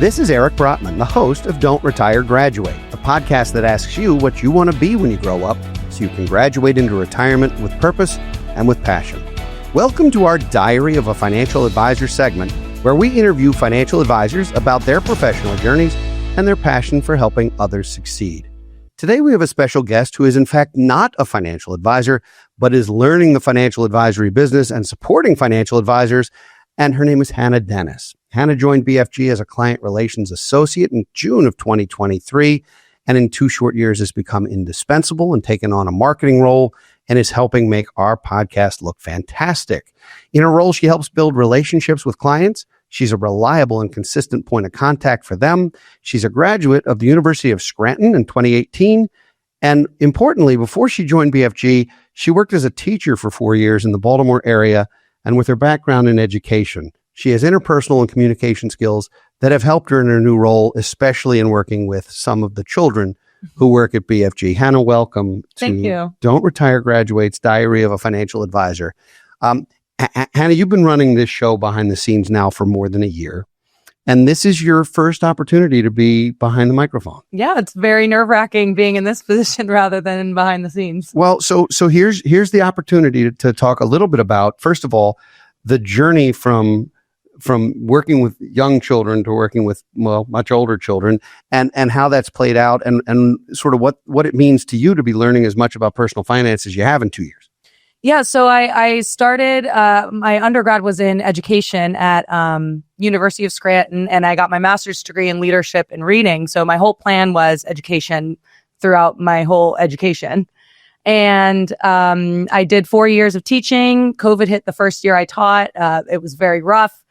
This is Eric Brotman, the host of Don't Retire, Graduate, a podcast that asks you what you want to be when you grow up so you can graduate into retirement with purpose and with passion. Welcome to our Diary of a Financial Advisor segment, where we interview financial advisors about their professional journeys and their passion for helping others succeed. Today, we have a special guest who is in fact not a financial advisor, but is learning the financial advisory business and supporting financial advisors, and her name is Hannah Dennis. Hannah joined BFG as a client relations associate in June of 2023, and in 2 short years has become indispensable and taken on a marketing role and is helping make our podcast look fantastic. In her role, she helps build relationships with clients. She's a reliable and consistent point of contact for them. She's a graduate of the University of Scranton in 2018. And importantly, before she joined BFG, she worked as a teacher for 4 years in the Baltimore area. And with her background in education, she has interpersonal and communication skills that have helped her in her new role, especially in working with some of the children who work at BFG. Hannah, welcome to Don't Retire, Graduate's Diary of a Financial Advisor. Hannah, you've been running this show behind the scenes now for more than a year, and this is your first opportunity to be behind the microphone. Yeah, it's very nerve-wracking being in this position rather than behind the scenes. Well, so here's the opportunity to talk a little bit about, first of all, the journey from working with young children to working with, much older children, and how that's played out, and sort of what it means to you to be learning as much about personal finance as you have in 2 years. Yeah, so I started, my undergrad was in education at University of Scranton, and I got my master's degree in leadership and reading. So my whole plan was education throughout my whole education. And I did 4 years of teaching. COVID hit the first year I taught. It was very rough.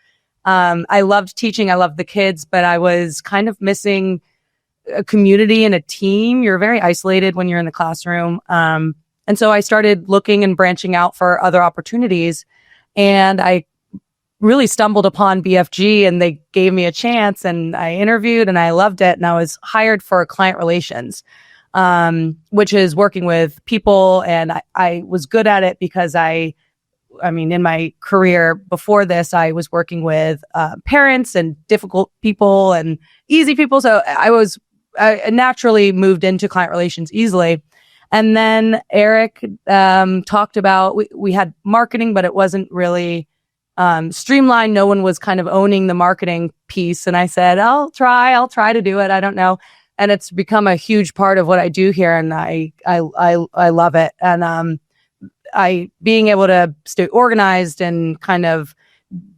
I loved teaching. I loved the kids, but I was kind of missing a community and a team. You're very isolated when you're in the classroom. And so I started looking and branching out for other opportunities, and I really stumbled upon BFG, and they gave me a chance, and I interviewed and I loved it. And I was hired for client relations, which is working with people. And I was good at it because I mean, in my career before this, I was working with parents and difficult people and easy people. So I naturally moved into client relations easily. And then Eric talked about, we had marketing, but it wasn't really streamlined. No one was kind of owning the marketing piece. And I said, I'll try to do it. I don't know. And it's become a huge part of what I do here. And I love it. And being able to stay organized and kind of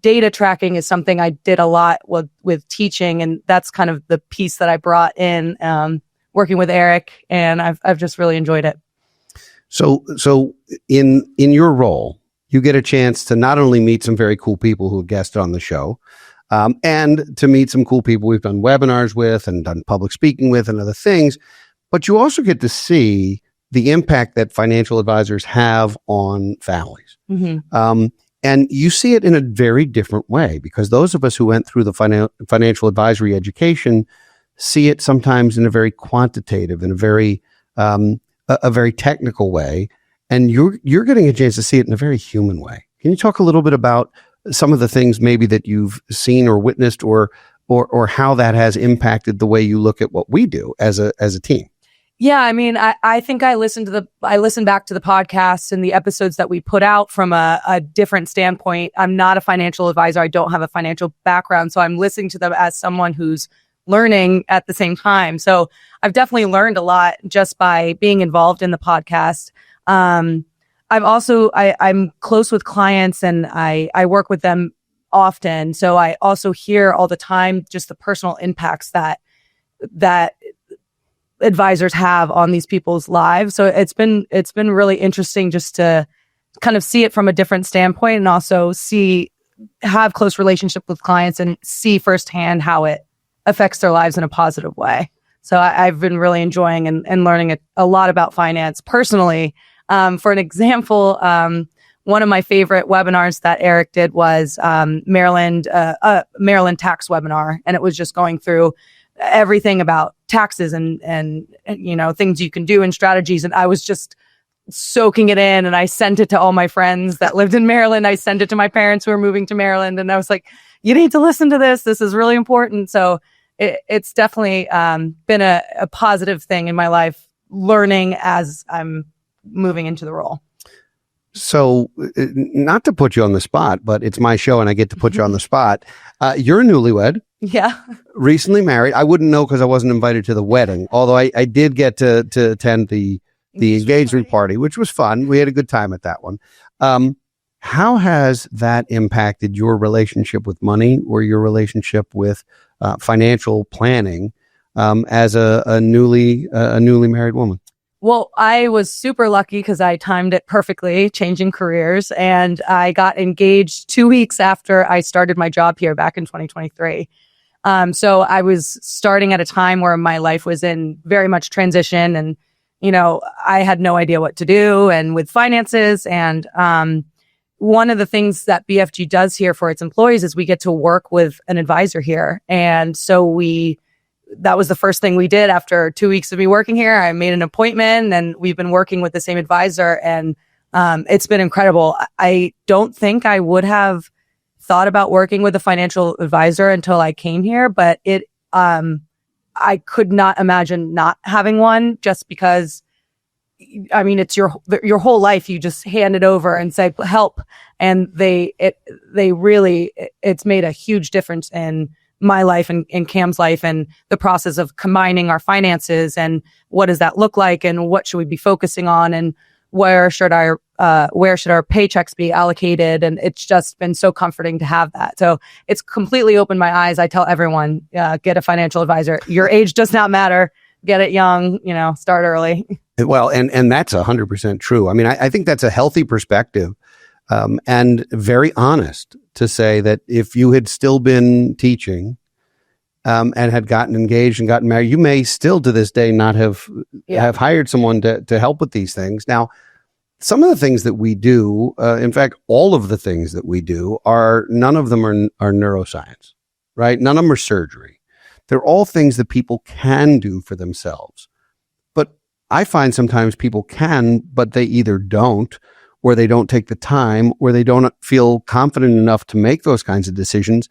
data tracking is something I did a lot with teaching. And that's kind of the piece that I brought in, working with Eric, and I've just really enjoyed it. So in your role, you get a chance to not only meet some very cool people who have guested on the show, and to meet some cool people we've done webinars with and done public speaking with and other things, but you also get to see the impact that financial advisors have on families. Mm-hmm. And you see it in a very different way, because those of us who went through the financial advisory education see it sometimes in a very quantitative and a very technical way, and you're getting a chance to see it in a very human way. Can you talk a little bit about some of the things maybe that you've seen or witnessed, or how that has impacted the way you look at what we do as a team? Yeah, I mean, I think I listened back to the podcasts and the episodes that we put out from a different standpoint. I'm not a financial advisor. I don't have a financial background, so I'm listening to them as someone who's learning at the same time. So I've definitely learned a lot just by being involved in the podcast. I'm close with clients, and I work with them often. So I also hear all the time just the personal impacts that advisors have on these people's lives. So it's been really interesting just to kind of see it from a different standpoint, and also have close relationship with clients and see firsthand how it affects their lives in a positive way. So I've been really enjoying and learning a lot about finance personally. For an example, one of my favorite webinars that Eric did was Maryland tax webinar, and it was just going through everything about taxes and things you can do and strategies. And I was just soaking it in, and I sent it to all my friends that lived in Maryland. I sent it to my parents who were moving to Maryland, and I was like, you need to listen to this. This is really important. So it's definitely been a positive thing in my life, learning as I'm moving into the role. So, not to put you on the spot, but it's my show and I get to put you on the spot. You're a newlywed. Yeah. Recently married. I wouldn't know because I wasn't invited to the wedding, although I did get to attend the engagement party, which was fun. We had a good time at that one. How has that impacted your relationship with money or your relationship with financial planning as a newly married woman? Well, I was super lucky because I timed it perfectly, changing careers, and I got engaged 2 weeks after I started my job here back in 2023. So I was starting at a time where my life was in very much transition, and I had no idea what to do and with finances. And one of the things that BFG does here for its employees is we get to work with an advisor here, and so that was the first thing we did after 2 weeks of me working here. I made an appointment and we've been working with the same advisor, and it's been incredible. I don't think I would have thought about working with a financial advisor until I came here, but I could not imagine not having one, just because, I mean, it's your whole life. You just hand it over and say, help. And it's made a huge difference in my life and in Cam's life, and the process of combining our finances and what does that look like and what should we be focusing on and where should our paychecks be allocated. And it's just been so comforting to have that. So it's completely opened my eyes. I tell everyone, get a financial advisor. Your age does not matter. Get it young, start early. Well, and that's 100% true. I mean, I think that's a healthy perspective. And very honest to say that if you had still been teaching and had gotten engaged and gotten married, you may still to this day not have hired someone to help with these things. Now, some of the things that we do, in fact, all of the things that we do none of them are neuroscience, right? None of them are surgery. They're all things that people can do for themselves. But I find sometimes people can, but they either don't, or they don't take the time, or they don't feel confident enough to make those kinds of decisions.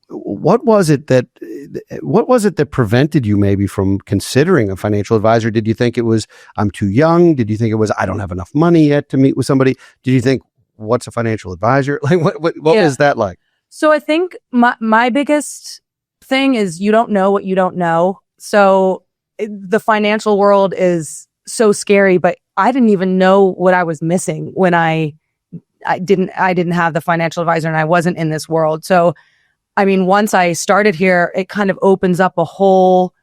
What was it that prevented you maybe from considering a financial advisor? Did you think it was, I'm too young? Did you think it was, I don't have enough money yet to meet with somebody? Did you think, what's a financial advisor? Like, what was that like? So I think my biggest thing is you don't know what you don't know. So the financial world is so scary, but I didn't even know what I was missing when I didn't have the financial advisor and I wasn't in this world. So, I mean, once I started here, it kind of opens up a whole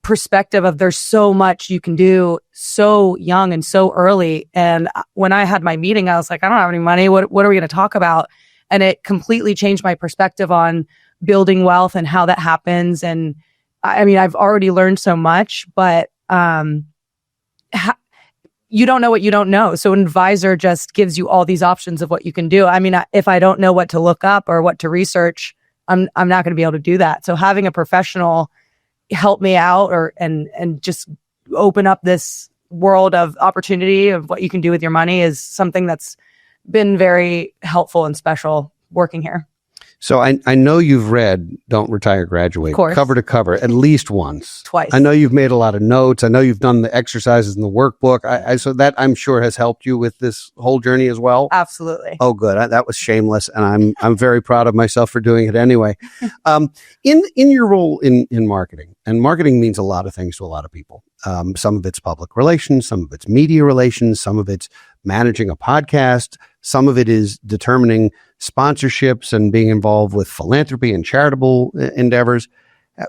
perspective of there's so much you can do so young and so early. And when I had my meeting, I was like, I don't have any money. What are we going to talk about? And it completely changed my perspective on building wealth and how that happens. And I mean, I've already learned so much, but you don't know what you don't know. So an advisor just gives you all these options of what you can do. I mean, if I don't know what to look up or what to research, I'm not going to be able to do that. So having a professional help me out and just open up this world of opportunity of what you can do with your money is something that's been very helpful and special working here. So I know you've read Don't Retire, Graduate cover to cover at least once. Twice. I know you've made a lot of notes. I know you've done the exercises in the workbook. So that I'm sure has helped you with this whole journey as well. Absolutely. Oh, good. That was shameless, and I'm very proud of myself for doing it anyway. In your role in marketing, and marketing means a lot of things to a lot of people. Some of it's public relations, some of it's media relations, some of it's managing a podcast, some of it is determining sponsorships and being involved with philanthropy and charitable endeavors.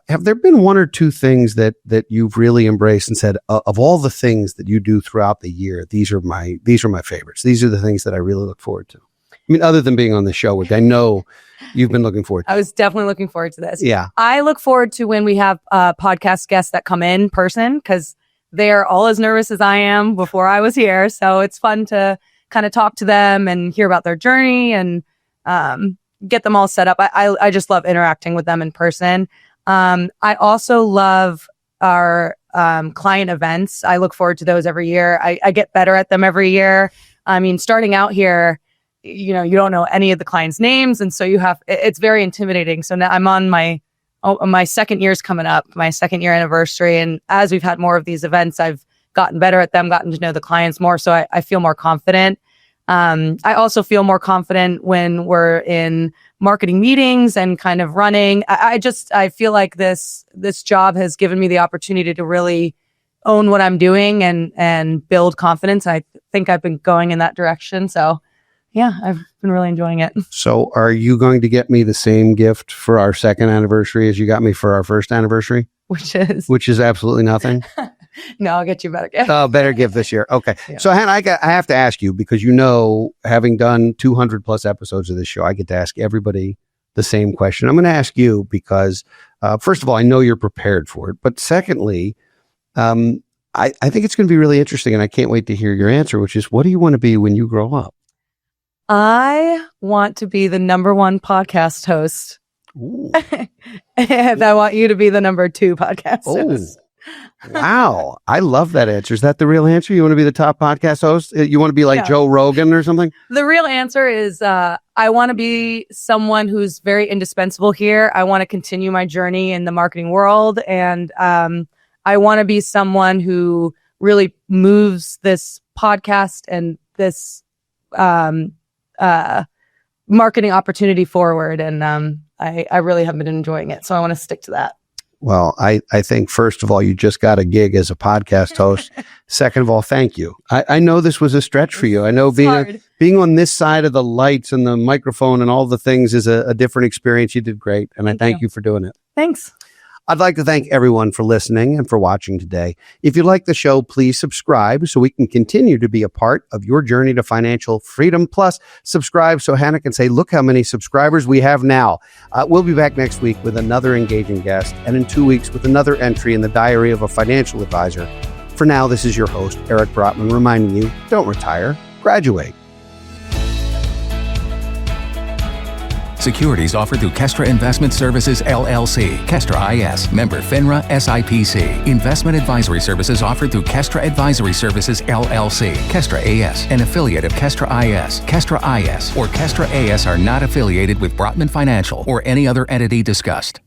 Have there been one or two things that you've really embraced and said, of all the things that you do throughout the year, these are my favorites. These are the things that I really look forward to. I mean, other than being on the show, which I know you've been looking forward to. I was definitely looking forward to this. Yeah. I look forward to when we have podcast guests that come in person, because they're all as nervous as I am before I was here. So it's fun to kind of talk to them and hear about their journey and get them all set up. I just love interacting with them in person. I also love our client events. I look forward to those every year. I get better at them every year. I mean, starting out here, you don't know any of the clients' names. And so it's very intimidating. So now I'm on my my second year's coming up, my 2nd-year anniversary. And as we've had more of these events, I've gotten better at them, gotten to know the clients more. So I feel more confident. I also feel more confident when we're in marketing meetings and kind of running. I feel like this job has given me the opportunity to really own what I'm doing and build confidence. I think I've been going in that direction. So yeah, I've been really enjoying it. So are you going to get me the same gift for our 2nd anniversary as you got me for our 1st anniversary? Which is absolutely nothing. No, I'll get you a better gift. Oh, better gift this year. Okay. Yeah. So Hannah, I have to ask you, because having done 200 plus episodes of this show, I get to ask everybody the same question. I'm going to ask you because, first of all, I know you're prepared for it. But secondly, I think it's going to be really interesting, and I can't wait to hear your answer, which is, what do you want to be when you grow up? I want to be the #1 podcast host. And I want you to be the #2 podcast host. Wow. I love that answer. Is that the real answer? You want to be the top podcast host? You want to be like Joe Rogan or something? The real answer is I want to be someone who's very indispensable here. I want to continue my journey in the marketing world. And I want to be someone who really moves this podcast and this marketing opportunity forward. And I really have been enjoying it. So I want to stick to that. Well, I think, first of all, you just got a gig as a podcast host. Second of all, thank you. I know this was a stretch for you. I know being on this side of the lights and the microphone and all the things is a different experience. You did great. And I thank you for doing it. Thanks. I'd like to thank everyone for listening and for watching today. If you like the show, please subscribe so we can continue to be a part of your journey to financial freedom. Plus, subscribe so Hannah can say, look how many subscribers we have now. We'll be back next week with another engaging guest, and in 2 weeks with another entry in the Diary of a Financial Advisor. For now, this is your host, Eric Brotman, reminding you, don't retire, graduate. Securities offered through Kestra Investment Services, LLC. Kestra IS. Member FINRA SIPC. Investment advisory services offered through Kestra Advisory Services, LLC. Kestra AS. An affiliate of Kestra IS. Kestra IS or Kestra AS are not affiliated with Brotman Financial or any other entity discussed.